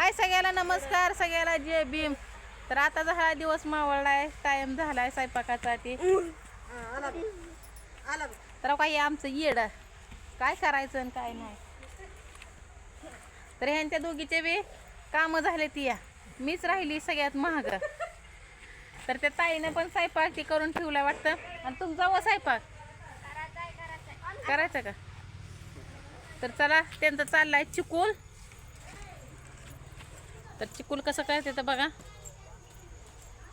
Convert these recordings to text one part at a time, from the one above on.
हाय सगळ्याला नमस्कार, सगळ्याला जय भीम. तर आता हा दिवस मावळलाय, टाइम झालाय स्वयंपाकाचा. तर काही आमचं येड काय करायचं आणि काय नाही. तर ह्यांच्या दोघीचे बी काम झाले ती या, मीच राहिली सगळ्यात महाग. तर त्या ताईने पण स्वयंपाक ती करून ठेवलाय वाटतं. आणि तुमचा व स्वयंपाक करायचा का? तर चला, त्यांचं चाललाय चिकूल. तर चिकूल कसं काय ते तर बघा.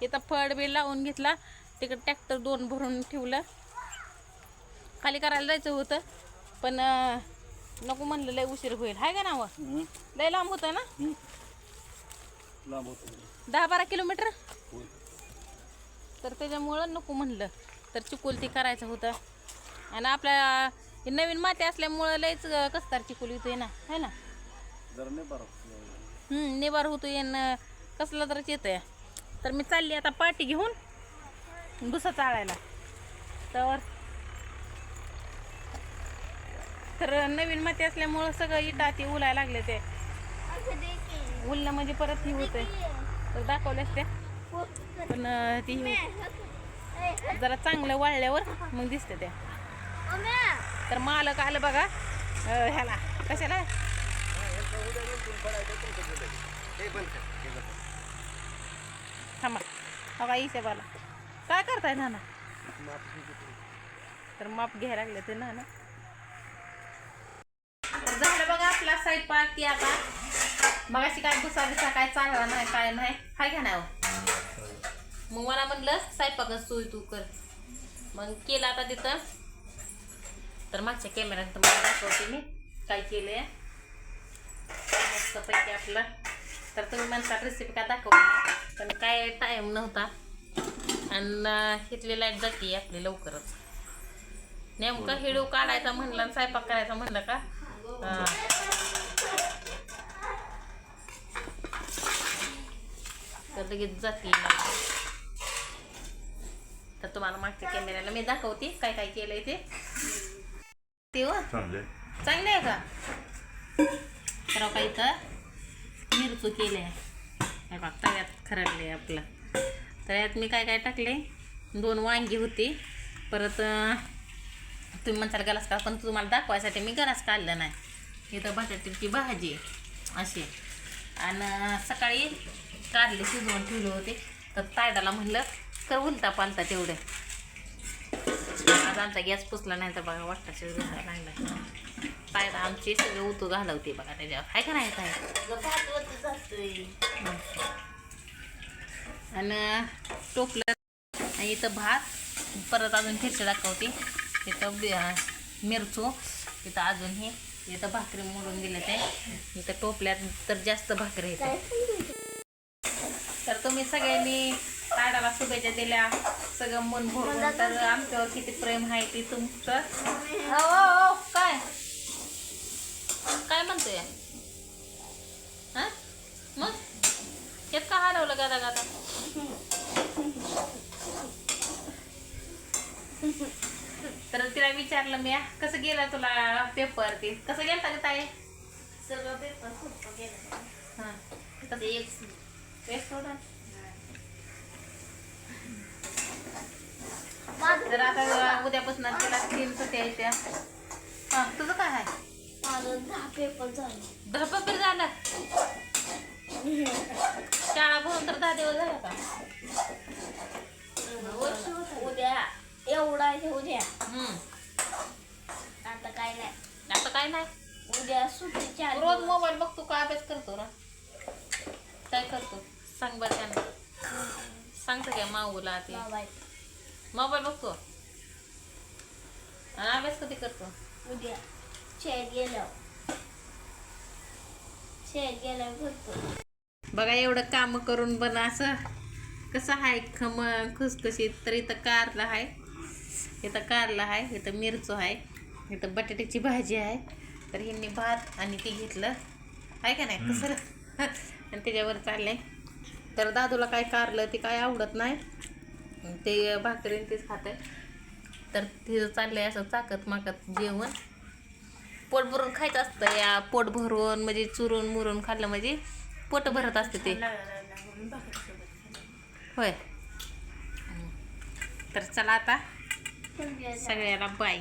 इथं फळ बी लावून घेतला, तिकडे ट्रॅक्टर 2 भरून ठेवलं. खाली करायला जायचं होतं पण नको म्हणलं, लय उशीर होईल. हाय का नाव? लय लांब होतं ना, 10-12 किलोमीटर. तर त्याच्यामुळं नको म्हणलं. तर चिकूल ती करायचं होतं. आणि आपल्या नवीन माती असल्यामुळं लयच कसतार चिकूल येतोय ना, है ना. निबार होतोय आणि कसला तरच येतंय. तर मी चालली आता पाटी घेऊन भुसा चाळायला. तर नवीन माती असल्यामुळं सगळं इटा ती उलायला लागले. ते उलणं म्हणजे परत ही होतंय. तर दाखवल्यास त्या पण ती जरा चांगलं वाळल्यावर मग दिसते त्या. तर मालक आलं बघा ह्याला कशाला. थांबा बघा हिशेबाला काय करताय नाना. तर माप घ्यायला लागले ते नाना. झालं बघा आपला स्वयंपाक. ती आता मगाशी काय भुसा काय चालला नाही, काय नाही. हाय का नाही. मग मला म्हणलं स्वयंपाकच सोय तू कर. मग केलं आता तिथं. तर मागच्या कॅमेऱ्यात तुम्हाला दाखवते मी काय केलंय मस्तपैकी आपलं. तर तुम्ही म्हणता रेसिपी काय दाखवली, पण काय टाइम नव्हता. आणि इथली लाईट जाते आपली लवकरच. नेमका हिडू काढायचा म्हणलं आणि स्वयंपाक करायचा म्हणलं का तर लगेच जाते. तर तुम्हाला मागच्या कॅमेऱ्याला मी दाखवते काय काय केलंय ते. चांगले आहे का. तर का इथं मिरचू केले बघा, तव्यात खरडले आपलं. तर यात मी काय काय टाकले, 2 वांगी होती. परत तुम्ही म्हणताल गलास का, पण तुम्हाला दाखवायसाठी मी गलास काढलं नाही. इथं बटाट्याची भाजी अशी. आणि सकाळी कारले शिजवून ठेवले होते. तर तायडाला म्हणलं कर उलटा पालता तेवढे. आज आमचा गॅस पुसला नाही तर बघा वाटतं शिजवायला लागला. तायडा आमची सगळं उतू घालवते बघा त्याच्यावर. हाय का नाही काय. आणि टोपलं. आणि इथं भात. परत अजून फिरसे दाखवते. इथं मिरचू. इथं अजून हे इथं भाकरी मोडून दिले ते. इथं टोपल्यात तर जास्त भाकरी येते. तर तुम्ही सगळ्यांनी तायडाला शुभेच्छा दिल्या, सगळं मन भरून. तर आमच्यावर किती प्रेम आहे ते तुमचं. काय काय म्हणतोय हा मग यात का हरवलं गादा गादा. तर तिला विचारलं मी कसं गेलं तुला पेपर. ते कसं गेलं का ताई. सगळं पेपर खूप गेलं. हां तसं एक सोडा. तर आता उद्यापासून तिला 3 सुट्ट्या येत्या. हां तुझं काय आहे. 10 पेपर झाले. 10 पेपर झाला. शाळा भरून तर 10 दिवस झाला का. उद्या एवढा आहे उद्या. आता काय नाही. आता काय नाही. उद्या सुट्टी 4 दिवस. रोज मोबाईल बघतो का अभ्यास करतो ना. काय करतो सांग बरं त्यांना. सांगतो काय माऊला ते मोबाईल बघतो. आणि अभ्यास कधी करतो. उद्या शाळेत गेल्यावर करतो. बघा एवढं काम करून पण असं कसं आहे खमंग खुसखुशीत. तर इथं कारला आहे, इथं कारला आहे, इथं मिरचू आहे, इथं बटाट्याची भाजी आहे. तर ह्यांनी भात आणि ते घेतलं आहे का नाही कसं आणि त्याच्यावर चाललंय. तर दादूला काय कारलं ते काय आवडत नाही, ते भाकरीन तेच खात आहे. तर तिथं चाललंय असं चाकत माकत जेवण. पोट भरून खायचं असतं या. पोट भरून म्हणजे चुरून मुरून खाल्लं म्हणजे पोट भरत असते ते. होय. तर चला आता पण सगळ्याला बाय.